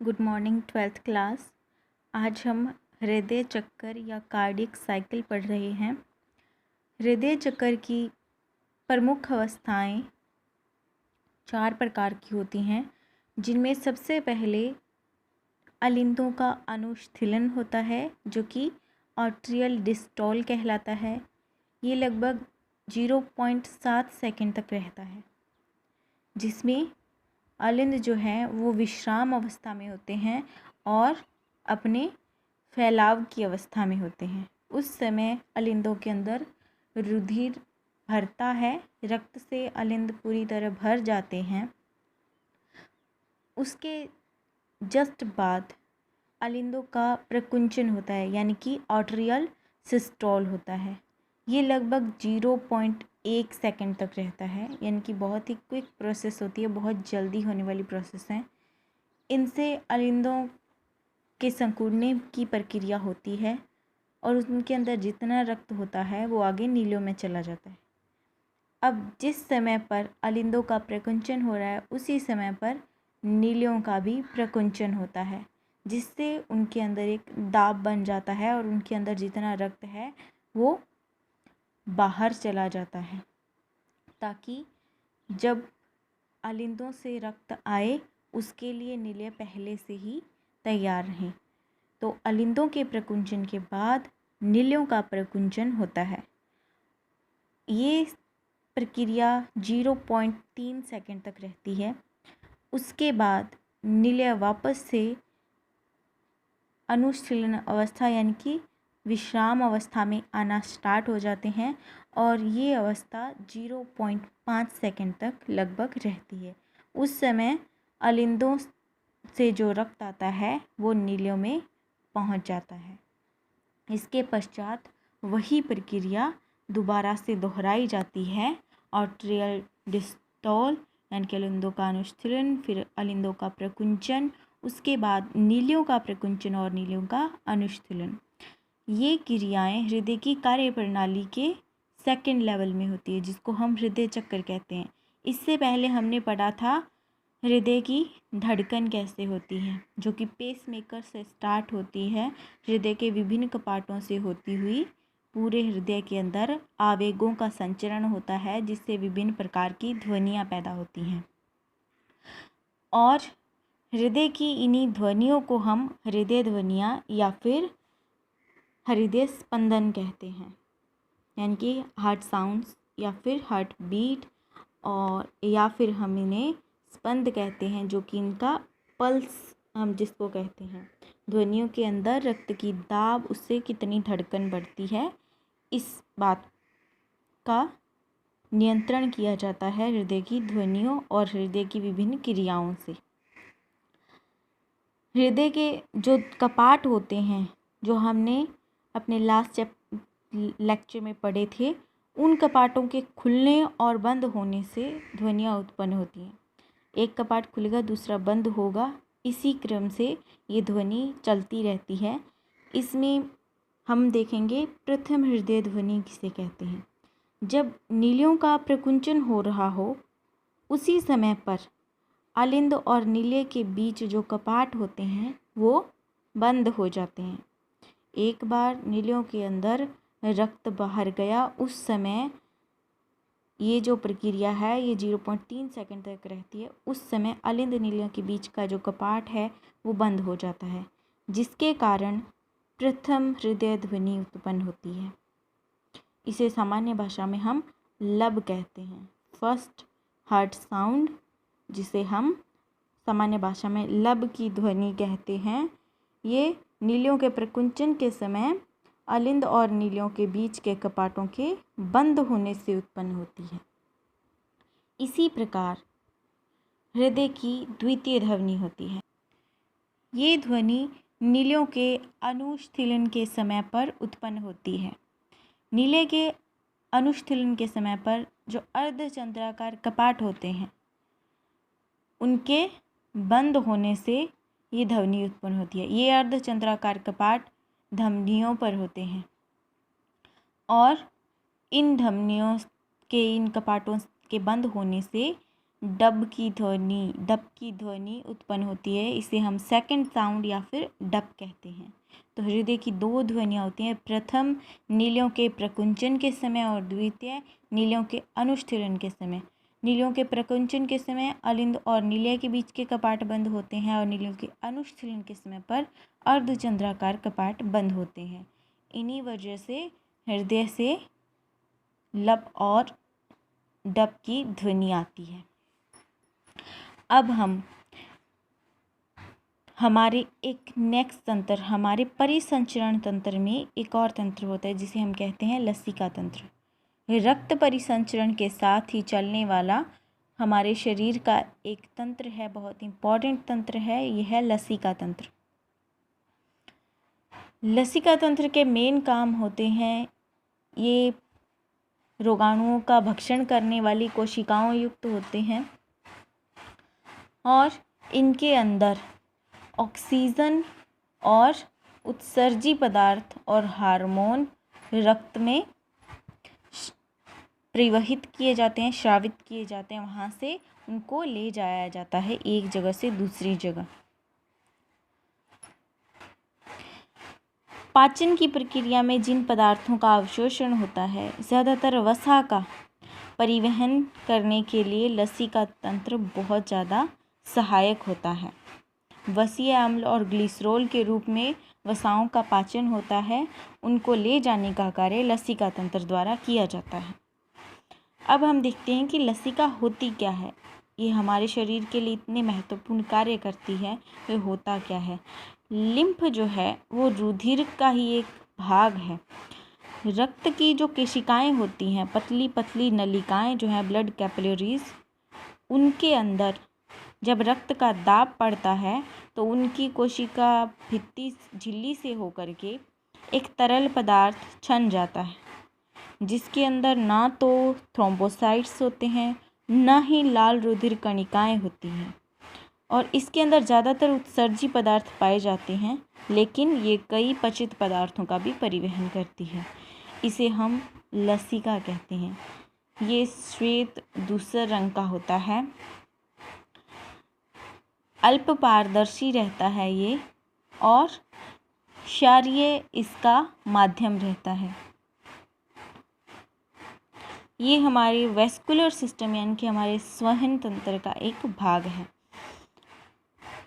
Good morning twelfth class. आज हम हृदय चक्कर या कार्डियक साइकिल पढ़ रहे हैं। हृदय चक्कर की प्रमुख अवस्थाएं 4 प्रकार की होती हैं, जिनमें सबसे पहले अलिंदों का अनुशीलन होता है, जो कि आर्ट्रियल डिस्टॉल कहलाता है। ये लगभग 0.7 सेकंड तक रहता है, जिसमें अलिंद जो हैं वो विश्राम अवस्था में होते हैं और अपने फैलाव की अवस्था में होते हैं। उस समय अलिंदों के अंदर रुधिर भरता है, रक्त से अलिंद पूरी तरह भर जाते हैं। उसके जस्ट बाद अलिंदों का प्रकुंचन होता है, यानी कि आर्ट्रियल सिस्टोल होता है। ये लगभग 0.1 सेकंड तक रहता है, यानी कि बहुत ही क्विक प्रोसेस होती है, बहुत जल्दी होने वाली प्रोसेस है। इनसे अलिंदों के संकुड़ने की प्रक्रिया होती है और उनके अंदर जितना रक्त होता है वो आगे नीलियों में चला जाता है। अब जिस समय पर अलिंदों का प्रकुंचन हो रहा है, उसी समय पर नीलियों का भी प्रकुंचन होता है, जिससे उनके अंदर एक दाब बन जाता है और उनके अंदर जितना रक्त है वो बाहर चला जाता है, ताकि जब अलिंदों से रक्त आए उसके लिए नीलियाँ पहले से ही तैयार रहें। तो अलिंदों के प्रकुंचन के बाद नीलियों का प्रकुंचन होता है। ये प्रक्रिया 0.3 सेकंड तक रहती है। उसके बाद नीलियाँ वापस से अनुशीलन अवस्था यानी कि विश्राम अवस्था में आना स्टार्ट हो जाते हैं और ये अवस्था 0.5 सेकंड तक लगभग रहती है। उस समय अलिंदों से जो रक्त आता है वो नीलियों में पहुंच जाता है। इसके पश्चात वही प्रक्रिया दोबारा से दोहराई जाती है। आर्ट्रियल डिस्टॉल यानी कि अलिंदों का अनुशीलन, फिर अलिंदों का प्रकुंचन, उसके बाद नीलियों का प्रकुंचन और नीलियों का अनुशीलन। ये क्रियाएं हृदय की कार्य प्रणाली के सेकंड लेवल में होती है, जिसको हम हृदय चक्कर कहते हैं। इससे पहले हमने पढ़ा था हृदय की धड़कन कैसे होती है, जो कि पेसमेकर से स्टार्ट होती है, हृदय के विभिन्न कपाटों से होती हुई पूरे हृदय के अंदर आवेगों का संचरण होता है, जिससे विभिन्न प्रकार की ध्वनियाँ पैदा होती हैं। और हृदय की इन्हीं ध्वनियों को हम हृदय ध्वनियाँ या फिर हृदय स्पंदन कहते हैं, यानी कि हार्ट साउंड्स या फिर हार्ट बीट, और या फिर हम इन्हें स्पंद कहते हैं, जो कि इनका पल्स हम जिसको कहते हैं। ध्वनियों के अंदर रक्त की दाब, उससे कितनी धड़कन बढ़ती है, इस बात का नियंत्रण किया जाता है हृदय की ध्वनियों और हृदय की विभिन्न क्रियाओं से। हृदय के जो कपाट होते हैं, जो हमने अपने लास्ट लेक्चर में पढ़े थे, उन कपाटों के खुलने और बंद होने से ध्वनियाँ उत्पन्न होती हैं। एक कपाट खुलेगा, दूसरा बंद होगा, इसी क्रम से ये ध्वनि चलती रहती है। इसमें हम देखेंगे प्रथम हृदय ध्वनि किसे कहते हैं। जब नीलियों का प्रकुंचन हो रहा हो, उसी समय पर अलिंद और नीले के बीच जो कपाट होते हैं वो बंद हो जाते हैं। एक बार नीलियों के अंदर रक्त बाहर गया, उस समय ये जो प्रक्रिया है ये 0.3 सेकंड तक रहती है। उस समय अलिंद नीलियों के बीच का जो कपाट है वो बंद हो जाता है, जिसके कारण प्रथम हृदय ध्वनि उत्पन्न होती है। इसे सामान्य भाषा में हम लब कहते हैं, फर्स्ट हार्ट साउंड, जिसे हम सामान्य भाषा में लब की ध्वनि कहते हैं। ये नीलियों के प्रकुंचन के समय अलिंद और नीलियों के बीच के कपाटों के बंद होने से उत्पन्न होती है। इसी प्रकार हृदय की द्वितीय ध्वनि होती है। ये ध्वनि नीलियों के अनुशीलन के समय पर उत्पन्न होती है। नीले के अनुशीलन के समय पर जो अर्धचंद्राकार कपाट होते हैं, उनके बंद होने से ये ध्वनि उत्पन्न होती है। ये अर्धचंद्राकार कपाट धमनियों पर होते हैं और इन धमनियों के, इन कपाटों के बंद होने से डब की ध्वनि उत्पन्न होती है। इसे हम सेकंड साउंड या फिर डब कहते हैं। तो हृदय की दो ध्वनियाँ होती हैं, प्रथम नीलियों के प्रकुंचन के समय और द्वितीय नीलियों के अनुशीलन के समय। नीलियों के प्रकुंचन के समय अलिंद और नीलिया के बीच के कपाट बंद होते हैं और नीलियों के अनुशीलन के समय पर अर्धचंद्राकार कपाट बंद होते हैं। इन्हीं वजह से हृदय से लब और डब की ध्वनि आती है। अब हम हमारे एक नेक्स्ट तंत्र, हमारे परिसंचरण तंत्र में एक और तंत्र होता है जिसे हम कहते हैं लसिका तंत्र। रक्त परिसंचरण के साथ ही चलने वाला हमारे शरीर का एक तंत्र है, बहुत इम्पॉर्टेंट तंत्र है, यह है लसिका तंत्र। लसिका तंत्र के मेन काम होते हैं, ये रोगाणुओं का भक्षण करने वाली कोशिकाओं युक्त होते हैं और इनके अंदर ऑक्सीजन और उत्सर्जी पदार्थ और हार्मोन रक्त में प्रवाहित किए जाते हैं, स्रावित किए जाते हैं। वहाँ से उनको ले जाया जाता है एक जगह से दूसरी जगह। पाचन की प्रक्रिया में जिन पदार्थों का अवशोषण होता है, ज़्यादातर वसा का परिवहन करने के लिए लसिका तंत्र बहुत ज़्यादा सहायक होता है। वसीय अम्ल और ग्लिसरॉल के रूप में वसाओं का पाचन होता है, उनको ले जाने का कार्य लसिका तंत्र द्वारा किया जाता है। अब हम देखते हैं कि लसिका होती क्या है, ये हमारे शरीर के लिए इतने महत्वपूर्ण कार्य करती है, वह होता क्या है। लिम्फ जो है वो रुधिर का ही एक भाग है। रक्त की जो केशिकाएं होती हैं, पतली पतली नलिकाएं जो हैं, ब्लड कैपिलरीज, उनके अंदर जब रक्त का दाब पड़ता है तो उनकी कोशिका भित्ति झिल्ली से होकर के एक तरल पदार्थ छन जाता है, जिसके अंदर ना तो थ्रोम्बोसाइट्स होते हैं, ना ही लाल रुधिर कणिकाएं होती हैं, और इसके अंदर ज़्यादातर उत्सर्जी पदार्थ पाए जाते हैं, लेकिन ये कई पचित पदार्थों का भी परिवहन करती है। इसे हम लसिका कहते हैं। ये श्वेत धूसर रंग का होता है, अल्प पारदर्शी रहता है ये, और क्षारीय इसका माध्यम रहता है। ये हमारे वेस्कुलर सिस्टम यानी कि हमारे संवहन तंत्र का एक भाग है।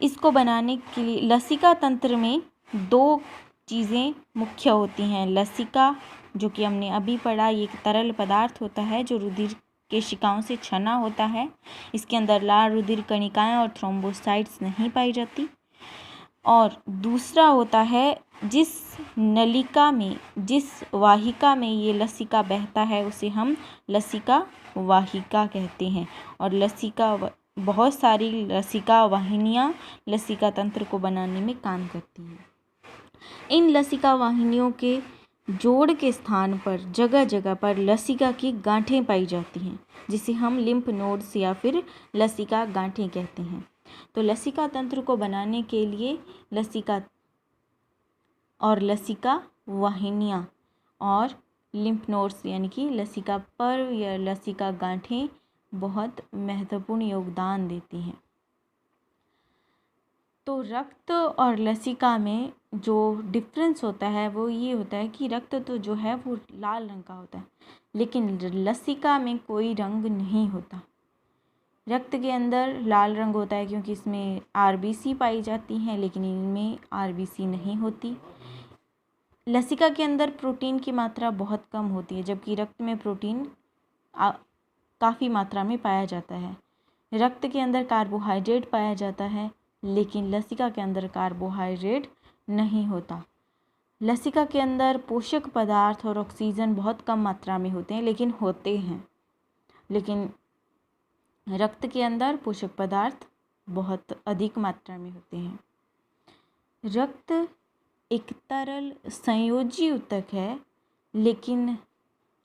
इसको बनाने के लिए लसिका तंत्र में दो चीज़ें मुख्य होती हैं। लसिका जो कि हमने अभी पढ़ा, ये एक तरल पदार्थ होता है जो रुधिर केशिकाओं से छना होता है। इसके अंदर लाल रुधिर कणिकाएं और थ्रोम्बोसाइट्स नहीं पाई जाती। और दूसरा होता है जिस नलिका में, जिस वाहिका में ये लसिका बहता है, उसे हम लसिका वाहिका कहते हैं। और बहुत सारी लसिका वाहिनियाँ लसिका तंत्र को बनाने में काम करती हैं। इन लसिका वाहिनियों के जोड़ के स्थान पर जगह जगह पर लसिका की गांठें पाई जाती हैं, जिसे हम लिम्फ नोड्स या फिर लसिका गांठें कहते हैं। तो लसिका तंत्र को बनाने के लिए लसिका वाहिनियाँ और लिम्फ नोड्स यानी कि लसिका पर्व या लसिका गांठें बहुत महत्वपूर्ण योगदान देती हैं। तो रक्त और लसिका में जो डिफरेंस होता है वो ये होता है कि रक्त तो जो है वो लाल रंग का होता है, लेकिन लसिका में कोई रंग नहीं होता। रक्त के अंदर लाल रंग होता है क्योंकि इसमें आरबीसी पाई जाती हैं, लेकिन इनमें आरबीसी नहीं होती। लसिका के अंदर प्रोटीन की मात्रा बहुत कम होती है, जबकि रक्त में प्रोटीन काफ़ी मात्रा में पाया जाता है। रक्त के अंदर कार्बोहाइड्रेट पाया जाता है, लेकिन लसिका के अंदर कार्बोहाइड्रेट नहीं होता। लसिका के अंदर पोषक पदार्थ और ऑक्सीजन बहुत कम मात्रा में होते हैं, लेकिन होते हैं। लेकिन रक्त के अंदर पोषक पदार्थ बहुत अधिक मात्रा में होते हैं। रक्त एक तरल संयोजी ऊतक है, लेकिन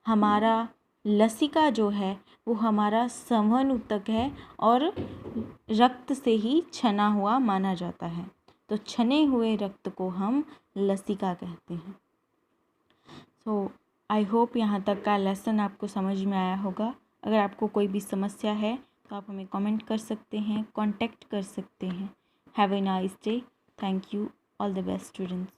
हमारा लसिका जो है वो हमारा संवहन ऊतक है और रक्त से ही छना हुआ माना जाता है। तो छने हुए रक्त को हम लसिका कहते हैं। सो आई होप यहाँ तक का लेसन आपको समझ में आया होगा। अगर आपको कोई भी समस्या है तो आप हमें कमेंट कर सकते हैं, कांटेक्ट कर सकते हैं। Have a nice day. Thank you. All the best students.